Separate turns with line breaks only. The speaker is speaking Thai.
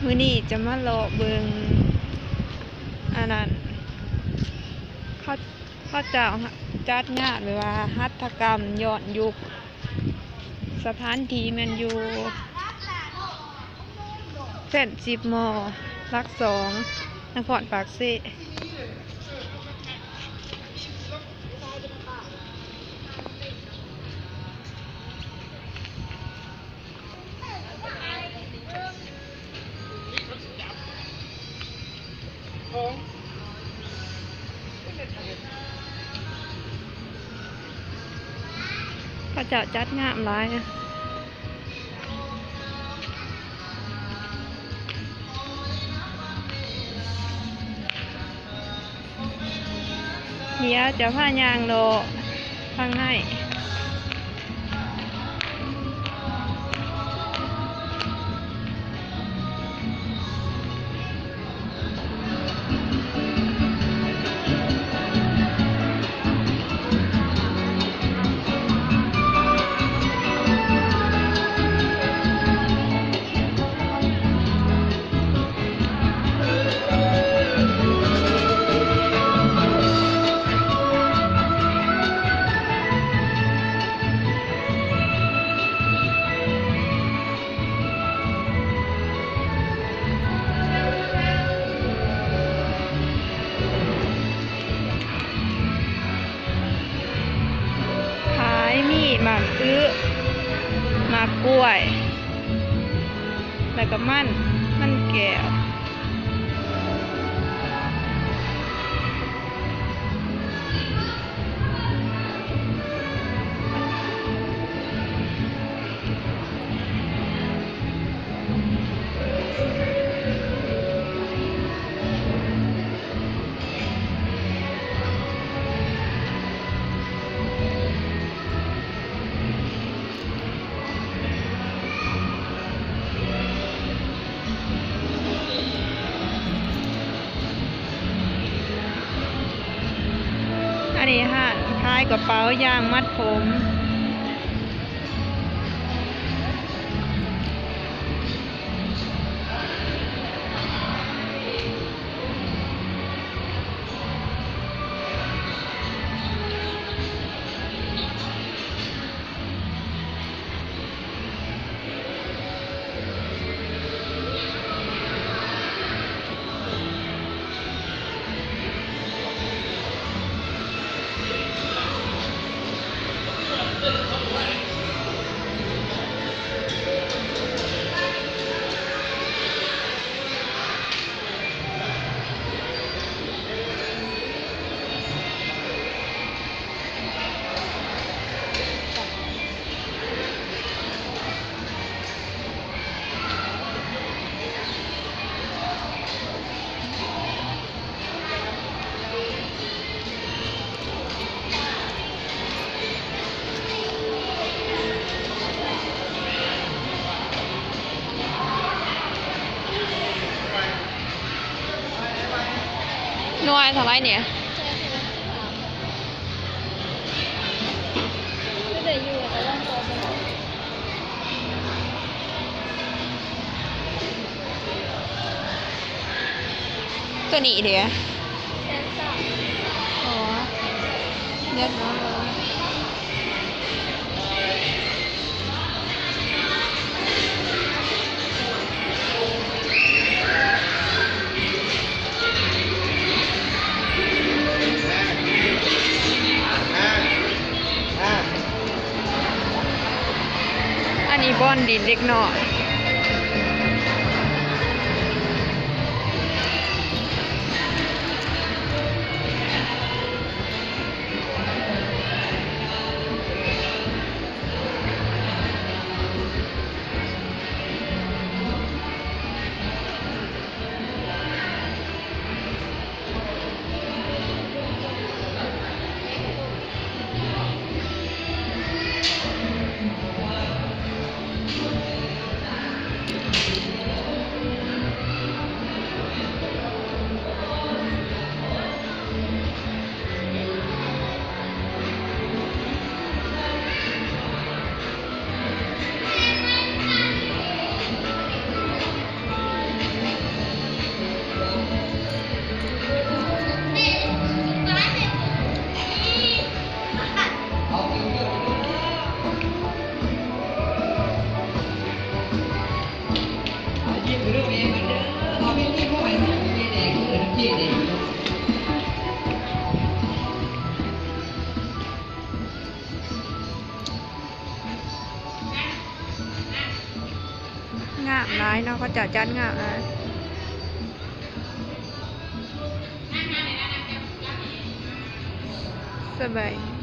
มื้อนี้จะมาเลาะเบิงอันนั้นเขาเขาเจ้าจัดงานหรือว่าหัตถกรรมย้อนยุคสถานที่มันอยู่เส้น10 ม.รัก 2นครปากเซ่เขาเจ้าจัดงานหลายนะเดี๋ยวจะพายางโลฟังให้หมากอื้อหมากกล้วยแล้วก็มันแก้วอันนี้ฮะขายกระเป๋ายางมัดผมหน่วยเท่าไรเนี่ยตัวนี้เดี๋ยวอ๋อเรียกน้องอันนี้บอนดินเล็กน้อย เนาะเขาจะจัดงานนะสบาย